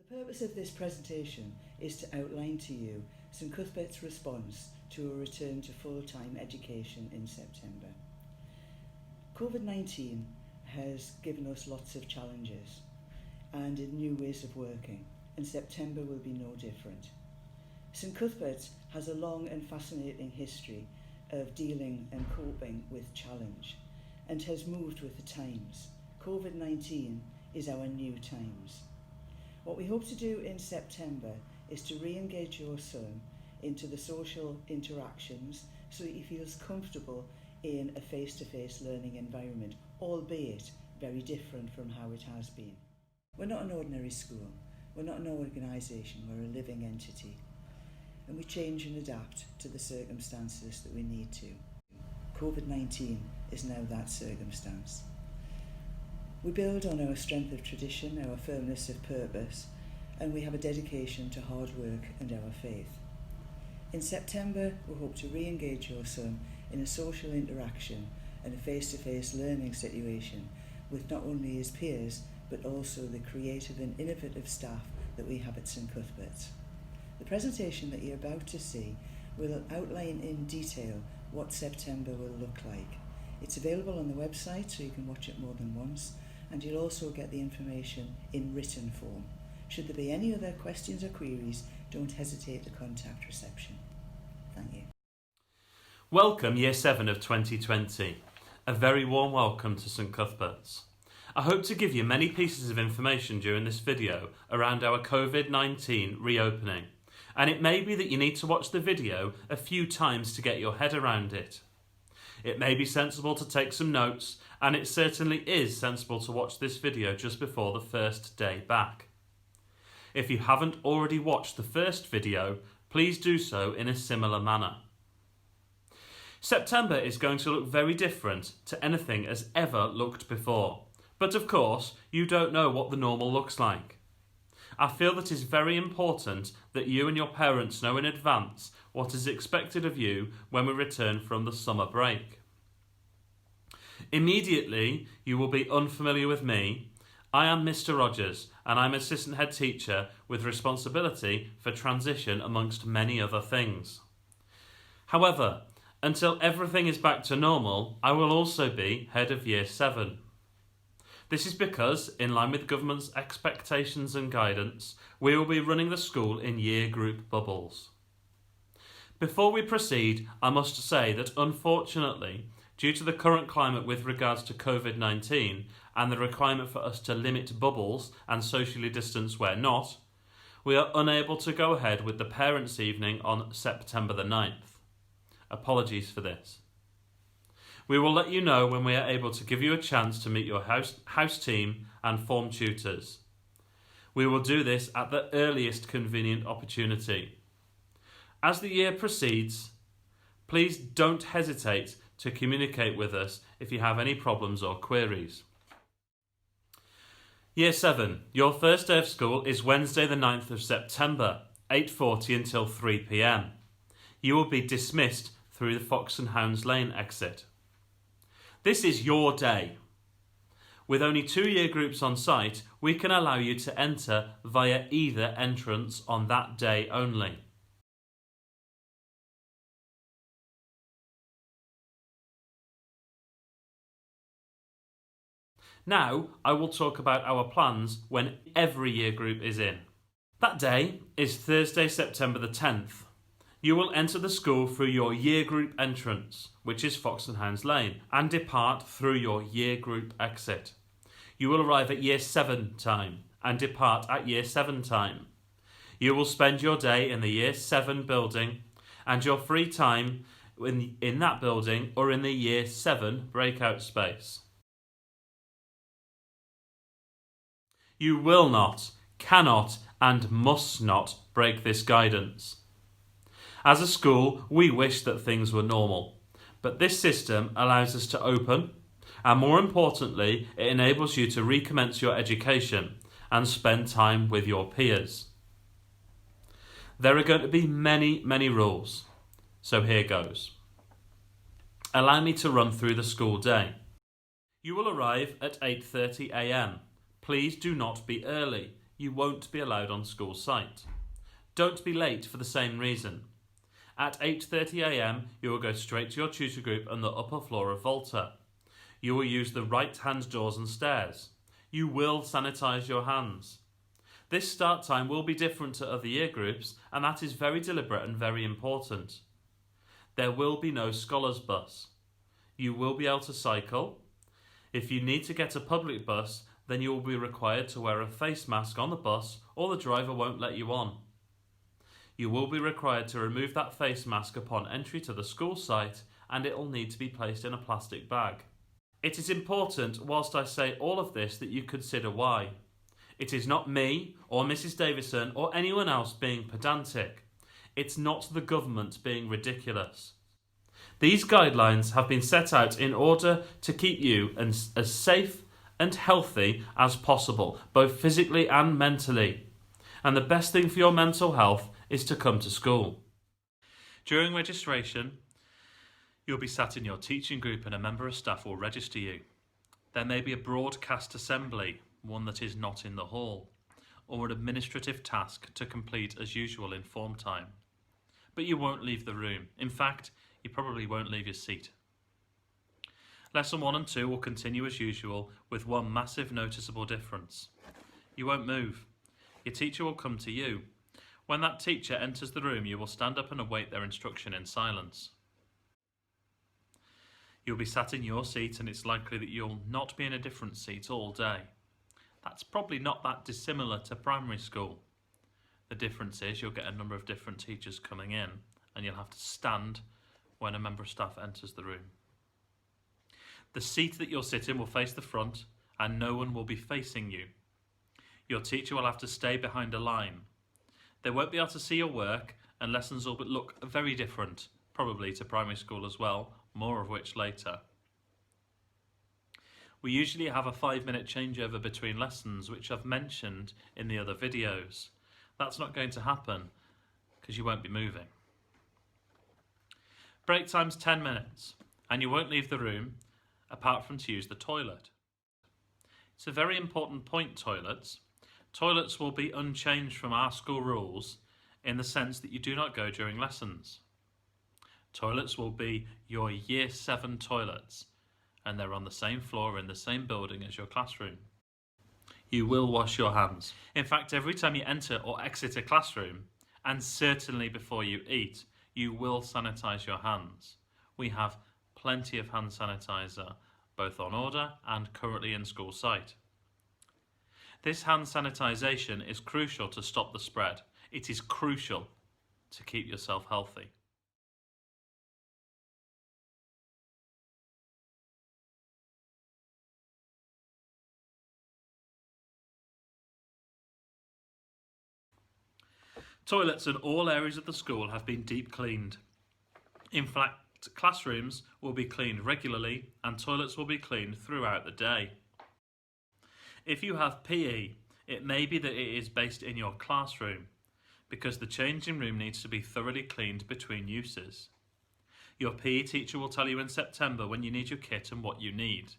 The purpose of this presentation is to outline to you St Cuthbert's response to a return to full-time education in September. COVID-19 has given us lots of challenges and new ways of working, and September will be no different. St Cuthbert's has a long and fascinating history of dealing and coping with challenge and has moved with the times. COVID-19 is our new times. What we hope to do in September is to re-engage your son into the social interactions so that he feels comfortable in a face-to-face learning environment, albeit very different from how it has been. We're not an ordinary school, we're not an organisation, we're a living entity, and we change and adapt to the circumstances that we need to. COVID-19 is now that circumstance. We build on our strength of tradition, our firmness of purpose, and we have a dedication to hard work and our faith. In September, we hope to re-engage your son in a social interaction and a face-to-face learning situation with not only his peers, but also the creative and innovative staff that we have at St Cuthbert's. The presentation that you're about to see will outline in detail what September will look like. It's available on the website so you can watch it more than once, and you'll also get the information in written form. Should there be any other questions or queries, don't hesitate to contact reception. Thank you. Welcome Year 7 of 2020. A very warm welcome to St Cuthbert's. I hope to give you many pieces of information during this video around our COVID-19 reopening, and it may be that you need to watch the video a few times to get your head around it. It may be sensible to take some notes, and it certainly is sensible to watch this video just before the first day back. If you haven't already watched the first video, please do so in a similar manner. September is going to look very different to anything has ever looked before, but of course you don't know what the normal looks like. I feel that it's very important that you and your parents know in advance what is expected of you when we return from the summer break. Immediately, you will be unfamiliar with me. I am Mr. Rogers, and I'm Assistant Head Teacher with responsibility for transition amongst many other things. However, until everything is back to normal, I will also be Head of Year 7. This is because, in line with government's expectations and guidance, we will be running the school in year group bubbles. Before we proceed, I must say that unfortunately, due to the current climate with regards to COVID-19 and the requirement for us to limit bubbles and socially distance where not, we are unable to go ahead with the Parents' Evening on September the 9th. Apologies for this. We will let you know when we are able to give you a chance to meet your house team and form tutors. We will do this at the earliest convenient opportunity. As the year proceeds, please don't hesitate to communicate with us if you have any problems or queries. Year 7, your first day of school is Wednesday the 9th of September, 8:40 until 3 p.m. You will be dismissed through the Fox and Hounds Lane exit. This is your day. With only 2 year groups on site, we can allow you to enter via either entrance on that day only. Now, I will talk about our plans when every year group is in. That day is Thursday, September the 10th. You will enter the school through your year group entrance, which is Fox and Hounds Lane, and depart through your year group exit. You will arrive at year 7 time and depart at year 7 time. You will spend your day in the year 7 building and your free time in that building or in the year 7 breakout space. You will not, cannot, and must not break this guidance. As a school, we wish that things were normal, but this system allows us to open, and more importantly, it enables you to recommence your education and spend time with your peers. There are going to be many rules, so here goes. Allow me to run through the school day. You will arrive at 8:30 a.m. Please do not be early. you won't be allowed on school site. Don't be late for the same reason. At 8:30 a.m, you will go straight to your tutor group on the upper floor of Volta. You will use the right-hand doors and stairs. You will sanitise your hands. This start time will be different to other year groups, and that is very deliberate and very important. There will be no scholars bus. You will be able to cycle. If you need to get a public bus, then you will be required to wear a face mask on the bus, or the driver won't let you on. You will be required to remove that face mask upon entry to the school site, and it will need to be placed in a plastic bag. It is important, whilst I say all of this, that you consider why. It is not me or Mrs. Davison or anyone else being pedantic. It's not the government being ridiculous. These guidelines have been set out in order to keep you as safe and healthy as possible, both physically and mentally. And the best thing for your mental health is to come to school. During registration, you'll be sat in your teaching group and a member of staff will register you. There may be a broadcast assembly, one that is not in the hall, or an administrative task to complete as usual in form time. But you won't leave the room. In fact, you probably won't leave your seat. Lesson 1 and 2 will continue as usual with one massive noticeable difference. You won't move. Your teacher will come to you. When that teacher enters the room, you will stand up and await their instruction in silence. You'll be sat in your seat, and it's likely that you'll not be in a different seat all day. That's probably not that dissimilar to primary school. The difference is you'll get a number of different teachers coming in, and you'll have to stand when a member of staff enters the room. The seat that you'll sit in will face the front, and no one will be facing you. Your teacher will have to stay behind a line. They won't be able to see your work, and lessons will look very different, probably to primary school as well, more of which later. We usually have a 5-minute changeover between lessons, which I've mentioned in the other videos. That's not going to happen because you won't be moving. Break time's 10 minutes, and you won't leave the room apart from to use the toilet. It's a very important point, toilets. Toilets will be unchanged from our school rules in the sense that you do not go during lessons. Toilets will be your Year 7 toilets, and they're on the same floor in the same building as your classroom. You will wash your hands. In fact, every time you enter or exit a classroom, and certainly before you eat, you will sanitise your hands. We have plenty of hand sanitizer, both on order and currently in school site. This hand sanitisation is crucial to stop the spread. It is crucial to keep yourself healthy. Toilets in all areas of the school have been deep cleaned. In fact, classrooms will be cleaned regularly and toilets will be cleaned throughout the day. If you have PE, it may be that it is based in your classroom because the changing room needs to be thoroughly cleaned between uses. Your PE teacher will tell you in September when you need your kit and what you need.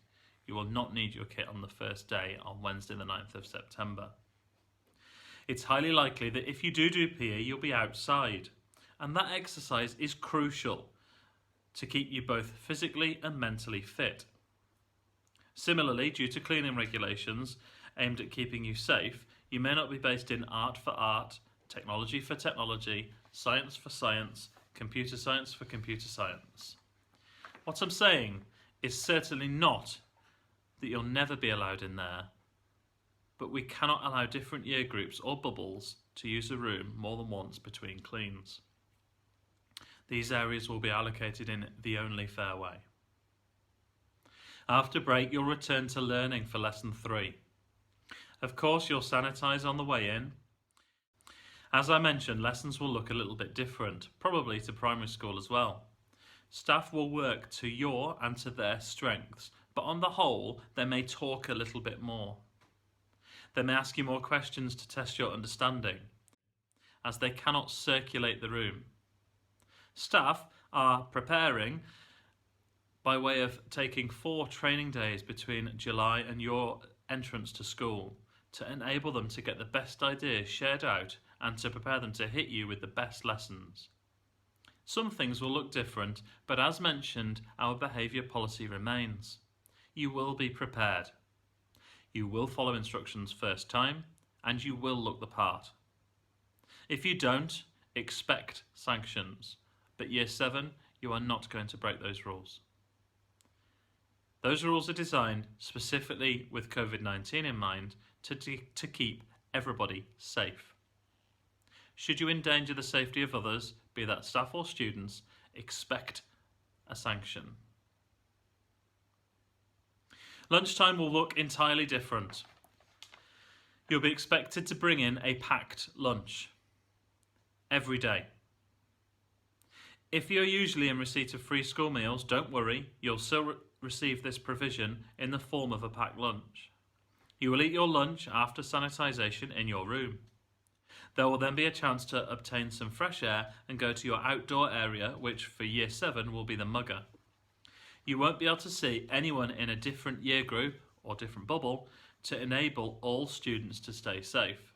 You will not need your kit on the first day on Wednesday the 9th of September. It's highly likely that if you do PE, you'll be outside, and that exercise is crucial to keep you both physically and mentally fit. Similarly, due to cleaning regulations aimed at keeping you safe, you may not be based in art for art, technology for technology, science for science, computer science for computer science. What I'm saying is certainly not that you'll never be allowed in there, but we cannot allow different year groups or bubbles to use a room more than once between cleans. These areas will be allocated in the only fair way. After break, you'll return to learning for lesson 3. Of course, you'll sanitise on the way in. As I mentioned, lessons will look a little bit different, probably to primary school as well. Staff will work to your and to their strengths, but on the whole, they may talk a little bit more. They may ask you more questions to test your understanding, as they cannot circulate the room. Staff are preparing by way of taking 4 training days between July and your entrance to school to enable them to get the best ideas shared out and to prepare them to hit you with the best lessons. Some things will look different, but as mentioned, our behaviour policy remains. You will be prepared. You will follow instructions first time, and you will look the part. If you don't, expect sanctions, but Year 7, you are not going to break those rules. Those rules are designed specifically with COVID-19 in mind to keep everybody safe. Should you endanger the safety of others, be that staff or students, expect a sanction. Lunchtime will look entirely different. You'll be expected to bring in a packed lunch every day. If you're usually in receipt of free school meals, don't worry, you'll still receive this provision in the form of a packed lunch. You will eat your lunch after sanitisation in your room. There will then be a chance to obtain some fresh air and go to your outdoor area, which for Year 7 will be the mugger. You won't be able to see anyone in a different year group or different bubble to enable all students to stay safe.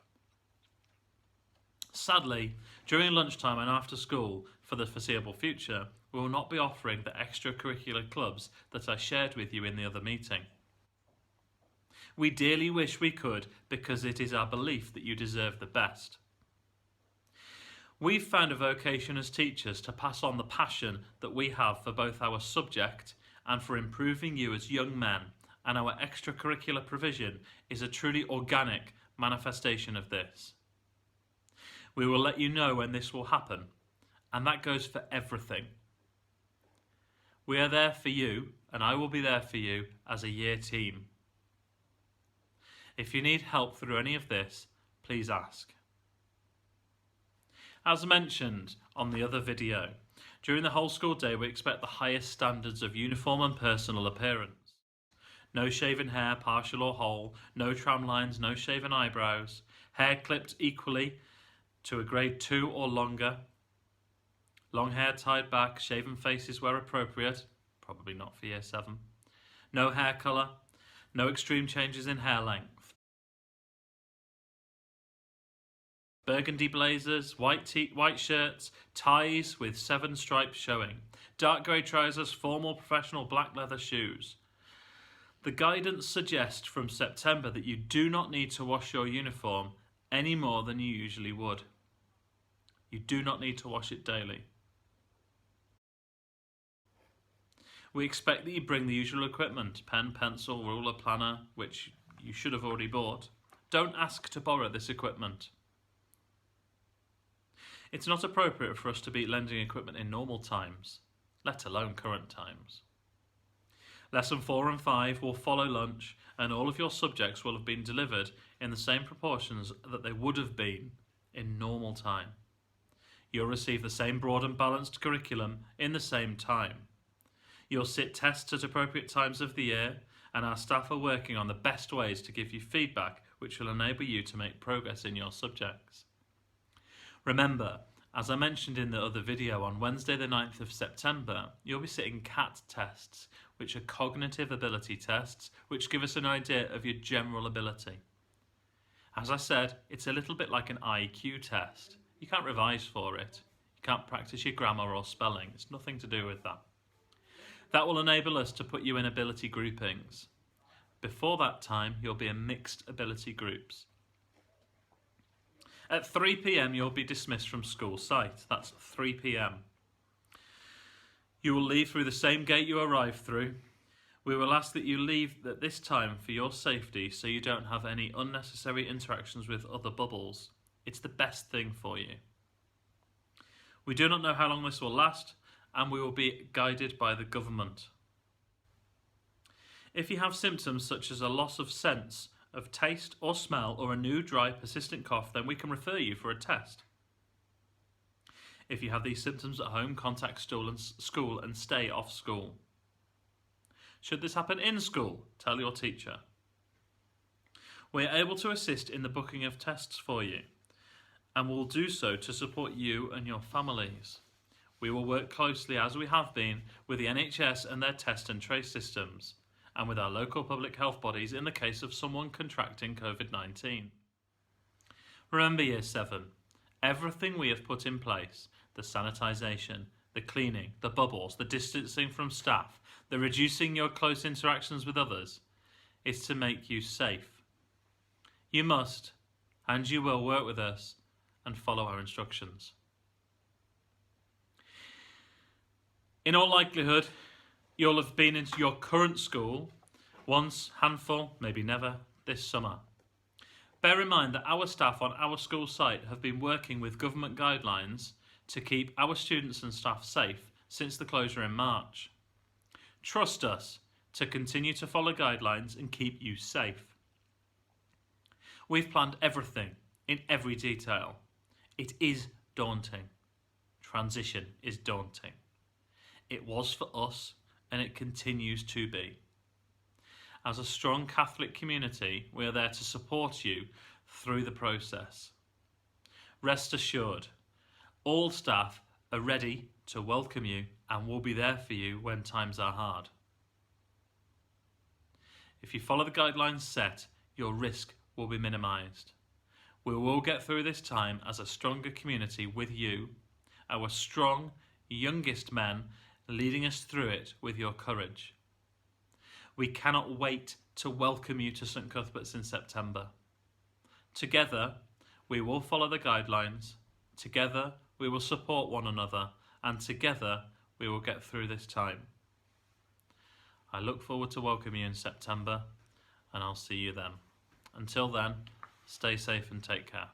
Sadly, during lunchtime and after school for the foreseeable future, we will not be offering the extracurricular clubs that I shared with you in the other meeting. We dearly wish we could, because it is our belief that you deserve the best. We've found a vocation as teachers to pass on the passion that we have for both our subject and for improving you as young men, and our extracurricular provision is a truly organic manifestation of this. We will let you know when this will happen, and that goes for everything. We are there for you, and I will be there for you as a year team. If you need help through any of this, please ask. As mentioned on the other video, during the whole school day we expect the highest standards of uniform and personal appearance. No shaven hair, partial or whole, no tram lines, no shaven eyebrows, hair clipped equally to a grade 2 or longer, long hair tied back, shaven faces where appropriate, probably not for Year 7, no hair colour, no extreme changes in hair length. Burgundy blazers, white shirts, ties with 7 stripes showing, dark grey trousers, formal professional black leather shoes. The guidance suggests from September that you do not need to wash your uniform any more than you usually would. You do not need to wash it daily. We expect that you bring the usual equipment, pen, pencil, ruler, planner, which you should have already bought. Don't ask to borrow this equipment. It's not appropriate for us to be lending equipment in normal times, let alone current times. Lesson 4 and 5 will follow lunch, and all of your subjects will have been delivered in the same proportions that they would have been in normal time. You'll receive the same broad and balanced curriculum in the same time. You'll sit tests at appropriate times of the year, and our staff are working on the best ways to give you feedback which will enable you to make progress in your subjects. Remember, as I mentioned in the other video, on Wednesday the 9th of September, you'll be sitting CAT tests, which are cognitive ability tests, which give us an idea of your general ability. As I said, it's a little bit like an IQ test. You can't revise for it. You can't practice your grammar or spelling. It's nothing to do with that. That will enable us to put you in ability groupings. Before that time, you'll be in mixed ability groups. At 3 p.m, you'll be dismissed from school site. That's 3 p.m. You will leave through the same gate you arrived through. We will ask that you leave at this time for your safety so you don't have any unnecessary interactions with other bubbles. It's the best thing for you. We do not know how long this will last, and we will be guided by the government. If you have symptoms such as a loss of sense of taste or smell or a new dry persistent cough, then we can refer you for a test. If you have these symptoms at home, contact school and stay off school. Should this happen in school, tell your teacher. We are able to assist in the booking of tests for you, and will do so to support you and your families. We will work closely, as we have been, with the NHS and their test and trace systems, and with our local public health bodies in the case of someone contracting COVID-19. Remember Year 7, everything we have put in place, the sanitisation, the cleaning, the bubbles, the distancing from staff, the reducing your close interactions with others, is to make you safe. You must, and you will, work with us and follow our instructions. In all likelihood, you'll have been into your current school once, handful, maybe never, this summer. Bear in mind that our staff on our school site have been working with government guidelines to keep our students and staff safe since the closure in March. Trust us to continue to follow guidelines and keep you safe. We've planned everything in every detail. It is daunting. Transition is daunting. It was for us, and it continues to be. As a strong Catholic community, we are there to support you through the process. Rest assured, all staff are ready to welcome you and will be there for you when times are hard. If you follow the guidelines set, your risk will be minimised. We will get through this time as a stronger community with you, our strong, youngest men, leading us through it with your courage. We cannot wait to welcome you to St Cuthbert's in September. Together, we will follow the guidelines, together we will support one another, and together we will get through this time. I look forward to welcoming you in September, and I'll see you then. Until then, stay safe and take care.